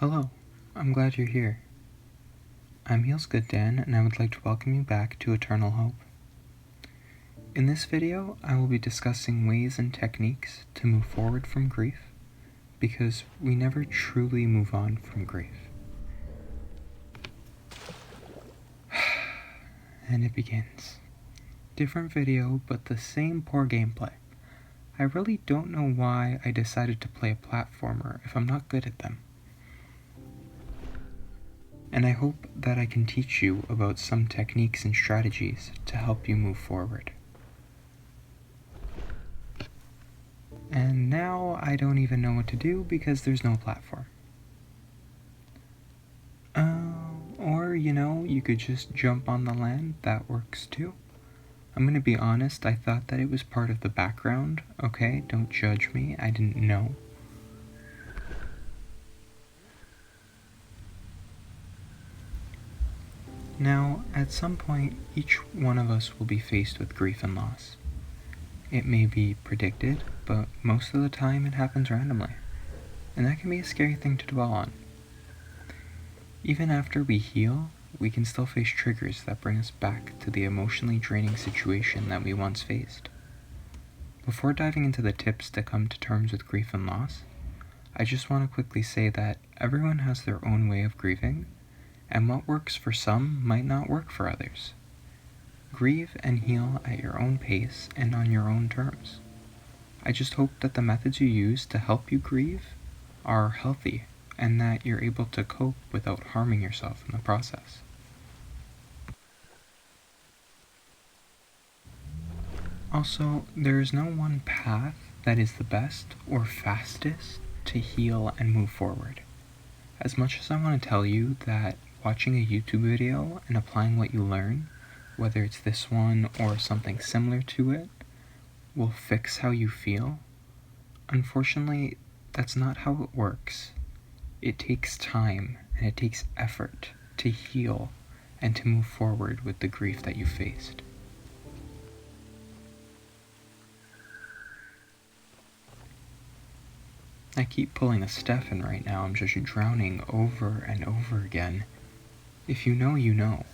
Hello, I'm glad you're here. I'm Heels Good Dan, and I would like to welcome you back to Eternal Hope. In this video, I will be discussing ways and techniques to move forward from grief, because we never truly move on from grief. And it begins. Different video, but the same poor gameplay. I really don't know why I decided to play a platformer if I'm not good at them. And I hope that I can teach you about some techniques and strategies to help you move forward. And now I don't even know what to do because there's no platform. Or, you could just jump on the land, that works too. I'm gonna be honest, I thought that it was part of the background, okay? Don't judge me, I didn't know. Now, at some point, each one of us will be faced with grief and loss. It may be predicted, but most of the time it happens randomly, and that can be a scary thing to dwell on. Even after we heal, we can still face triggers that bring us back to the emotionally draining situation that we once faced. Before diving into the tips to come to terms with grief and loss, I just want to quickly say that everyone has their own way of grieving, and what works for some might not work for others. Grieve and heal at your own pace and on your own terms. I just hope that the methods you use to help you grieve are healthy and that you're able to cope without harming yourself in the process. Also, there is no one path that is the best or fastest to heal and move forward. As much as I want to tell you that watching a YouTube video and applying what you learn, whether it's this one or something similar to it, will fix how you feel, unfortunately, that's not how it works. It takes time and it takes effort to heal and to move forward with the grief that you faced. I keep pulling a Stefan right now, I'm just drowning over and over again. If you know, you know.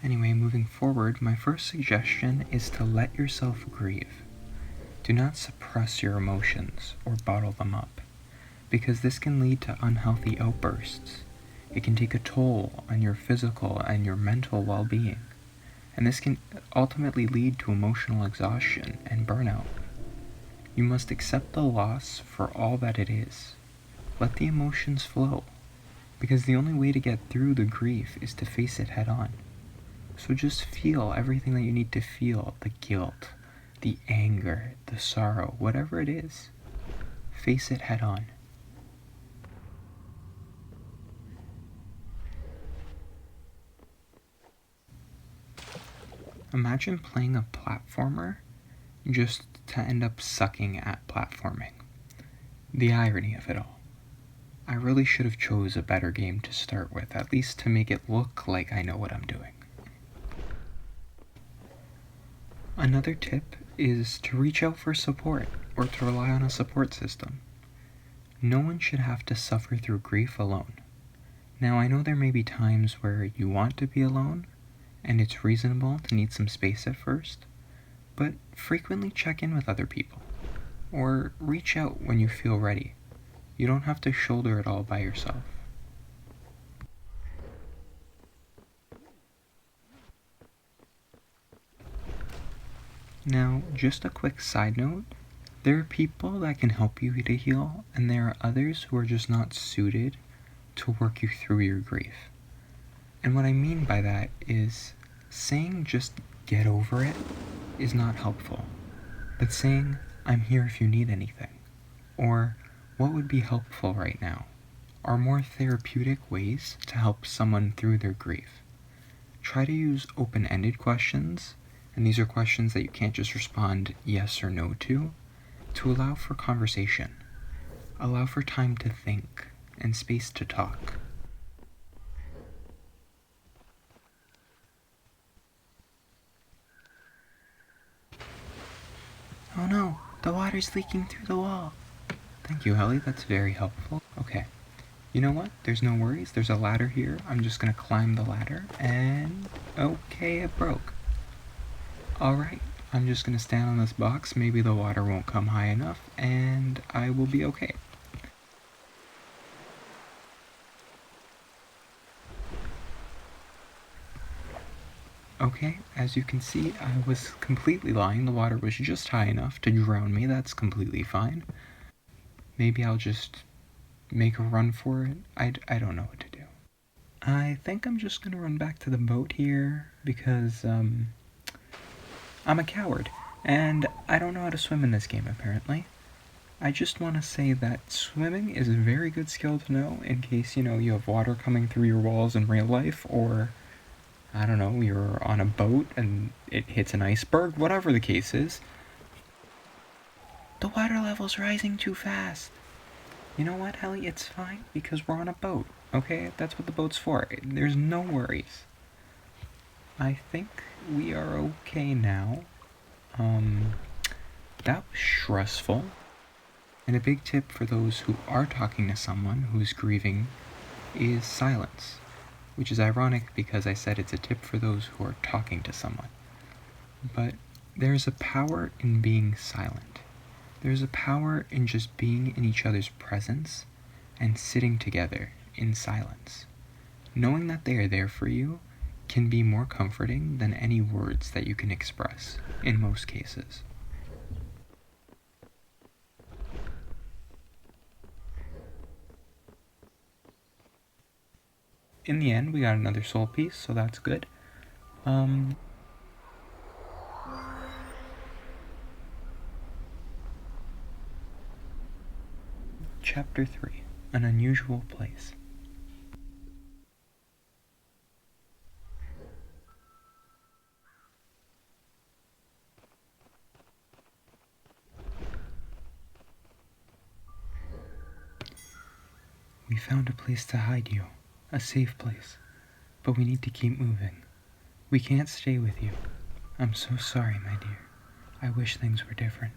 Anyway, moving forward, my first suggestion is to let yourself grieve. Do not suppress your emotions or bottle them up, because this can lead to unhealthy outbursts. It can take a toll on your physical and your mental well-being, and this can ultimately lead to emotional exhaustion and burnout. You must accept the loss for all that it is. Let the emotions flow, because the only way to get through the grief is to face it head on. So just feel everything that you need to feel, the guilt, the anger, the sorrow, whatever it is. Face it head on. Imagine playing a platformer just to end up sucking at platforming. The irony of it all. I really should have chose a better game to start with, at least to make it look like I know what I'm doing. Another tip is to reach out for support or to rely on a support system. No one should have to suffer through grief alone. Now, I know there may be times where you want to be alone, and it's reasonable to need some space at first, but frequently check in with other people, or reach out when you feel ready. You don't have to shoulder it all by yourself. Now, just a quick side note, there are people that can help you to heal, and there are others who are just not suited to work you through your grief. And what I mean by that is, saying just get over it is not helpful, but saying I'm here if you need anything, or what would be helpful right now, are more therapeutic ways to help someone through their grief. Try to use open-ended questions, and these are questions that you can't just respond yes or no to allow for conversation, allow for time to think, and space to talk. Oh no, the water's leaking through the wall. Thank you, Ellie, that's very helpful. Okay, you know what? There's no worries, there's a ladder here. I'm just gonna climb the ladder, and okay, it broke. Alright, I'm just gonna stand on this box, maybe the water won't come high enough, and I will be okay. Okay, as you can see, I was completely lying. The water was just high enough to drown me. That's completely fine. Maybe I'll just make a run for it. I don't know what to do. I think I'm just gonna run back to the boat here because, I'm a coward. And I don't know how to swim in this game, apparently. I just want to say that swimming is a very good skill to know in case, you have water coming through your walls in real life, or I don't know, you're on a boat and it hits an iceberg, whatever the case is. The water level's rising too fast. You know what, Helly? It's fine because we're on a boat, okay? That's what the boat's for. There's no worries. I think we are okay now. That was stressful. And a big tip for those who are talking to someone who's grieving is silence. Which is ironic because I said it's a tip for those who are talking to someone. But there's a power in being silent. There's a power in just being in each other's presence and sitting together in silence. Knowing that they are there for you can be more comforting than any words that you can express, in most cases. In the end, we got another soul piece, so that's good. Chapter 3, An Unusual Place. We found a place to hide you, a safe place, but we need to keep moving. We can't stay with you. I'm so sorry, my dear. I wish things were different.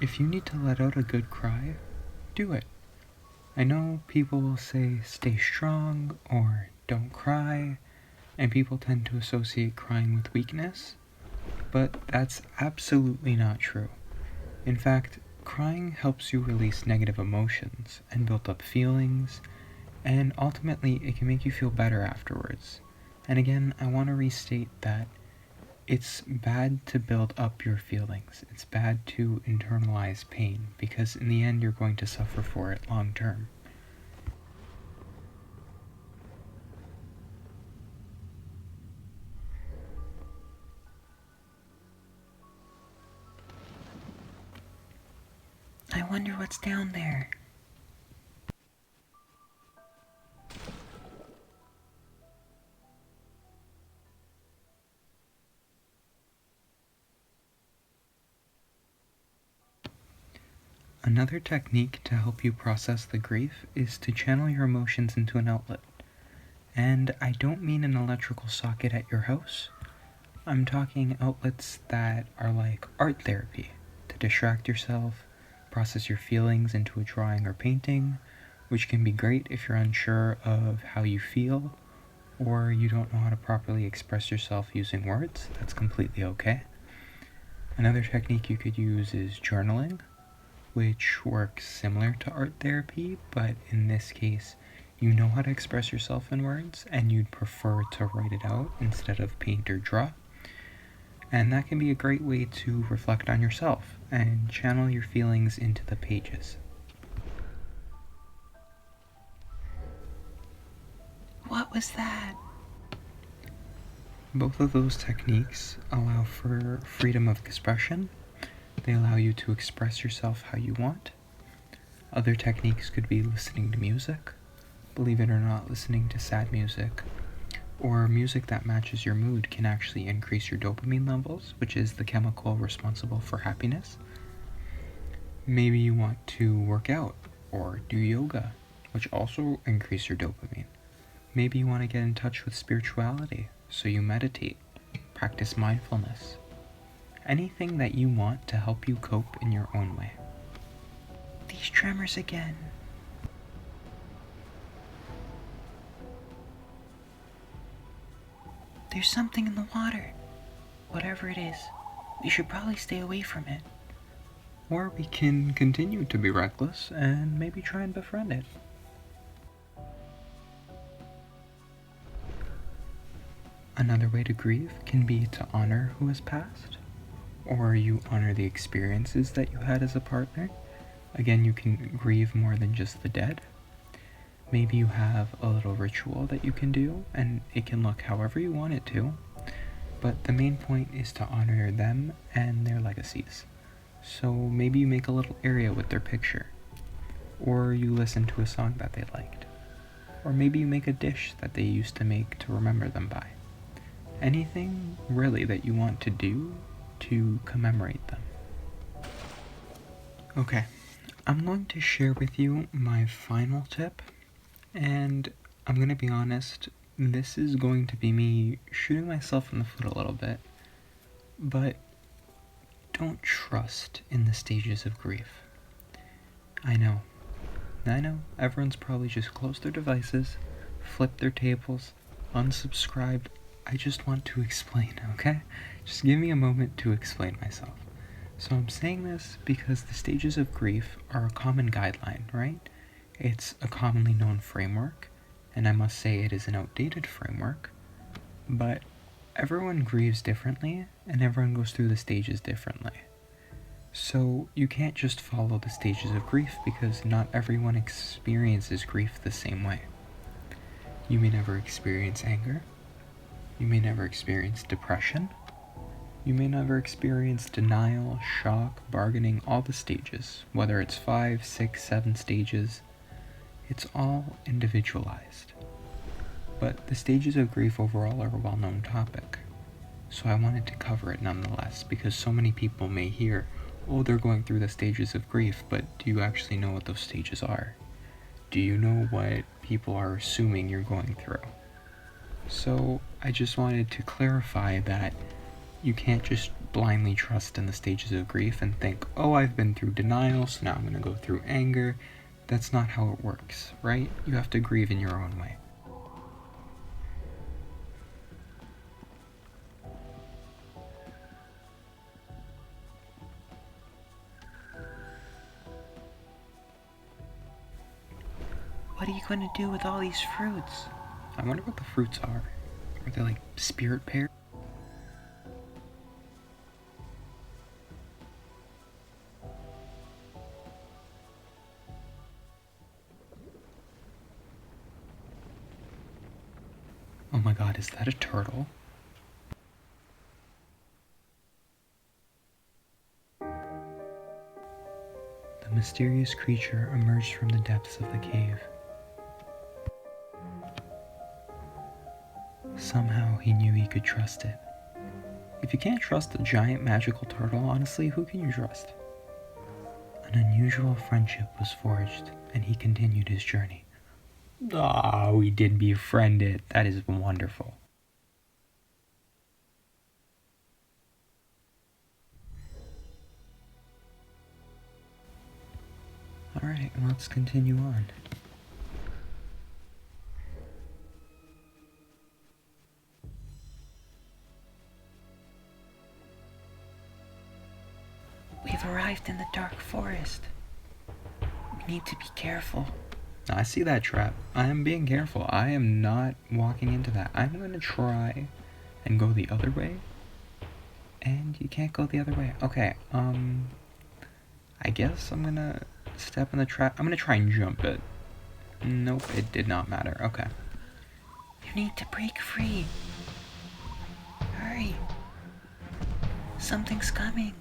If you need to let out a good cry, do it. I know people will say stay strong or don't cry, and people tend to associate crying with weakness, but that's absolutely not true. In fact, crying helps you release negative emotions and build up feelings, and ultimately it can make you feel better afterwards. And again, I want to restate that it's bad to build up your feelings. It's bad to internalize pain because in the end you're going to suffer for it long term. I wonder what's down there. Another technique to help you process the grief is to channel your emotions into an outlet. And I don't mean an electrical socket at your house. I'm talking outlets that are like art therapy, to distract yourself, process your feelings into a drawing or painting, which can be great if you're unsure of how you feel, or you don't know how to properly express yourself using words. That's completely okay. Another technique you could use is journaling, which works similar to art therapy, but in this case, you know how to express yourself in words, and you'd prefer to write it out instead of paint or draw. And that can be a great way to reflect on yourself and channel your feelings into the pages. What was that? Both of those techniques allow for freedom of expression. They allow you to express yourself how you want. Other techniques could be listening to music, believe it or not, listening to sad music, or music that matches your mood can actually increase your dopamine levels, which is the chemical responsible for happiness. Maybe you want to work out or do yoga, which also increase your dopamine. Maybe you want to get in touch with spirituality, so you meditate, practice mindfulness. Anything that you want to help you cope in your own way. These tremors again. There's something in the water. Whatever it is, we should probably stay away from it. Or we can continue to be reckless and maybe try and befriend it. Another way to grieve can be to honor who has passed, or you honor the experiences that you had as a partner. Again, you can grieve more than just the dead. Maybe you have a little ritual that you can do, and it can look however you want it to, but the main point is to honor them and their legacies. So maybe you make a little area with their picture, or you listen to a song that they liked, or maybe you make a dish that they used to make to remember them by. Anything really that you want to do to commemorate them. Okay, I'm going to share with you my final tip, and I'm going to be honest, this is going to be me shooting myself in the foot a little bit, but don't trust in the stages of grief. I know, everyone's probably just closed their devices, flipped their tables, unsubscribed. I just want to explain, okay? Just give me a moment to explain myself. So I'm saying this because the stages of grief are a common guideline, right? It's a commonly known framework, and I must say it is an outdated framework, but everyone grieves differently, and everyone goes through the stages differently. So you can't just follow the stages of grief because not everyone experiences grief the same way. You may never experience anger. You may never experience depression. You may never experience denial, shock, bargaining, all the stages, whether it's 5, 6, 7 stages. It's all individualized. But the stages of grief overall are a well-known topic. So I wanted to cover it nonetheless, because so many people may hear, oh, they're going through the stages of grief, but do you actually know what those stages are? Do you know what people are assuming you're going through? So I just wanted to clarify that you can't just blindly trust in the stages of grief and think, oh, I've been through denial, so now I'm going to go through anger. That's not how it works, right? You have to grieve in your own way. What are you going to do with all these fruits? I wonder what the fruits are. Are they like spirit pears? Oh my god, is that a turtle? The mysterious creature emerged from the depths of the cave. Somehow he knew he could trust it. If you can't trust a giant magical turtle, honestly, who can you trust? An unusual friendship was forged, and he continued his journey. Ah, we did befriend it. That is wonderful. Alright, let's continue on. We've arrived in the dark forest. We need to be careful. I see that trap. I am being careful. I am not walking into that. I'm going to try and go the other way. And you can't go the other way. Okay, I guess I'm going to step in the trap. I'm going to try and jump it. Nope, it did not matter. Okay. You need to break free. Hurry. Something's coming.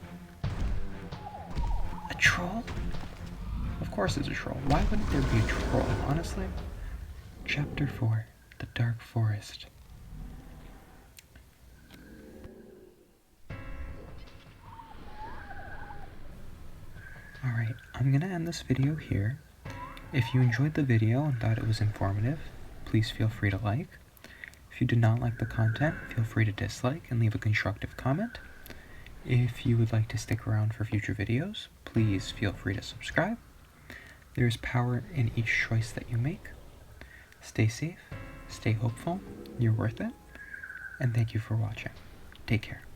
A troll? Of course it's a troll. Why wouldn't there be a troll, honestly? Chapter 4, The Dark Forest. Alright, I'm gonna end this video here. If you enjoyed the video and thought it was informative, please feel free to like. If you did not like the content, feel free to dislike and leave a constructive comment. If you would like to stick around for future videos, please feel free to subscribe. There is power in each choice that you make. Stay safe, stay hopeful, you're worth it, and thank you for watching. Take care.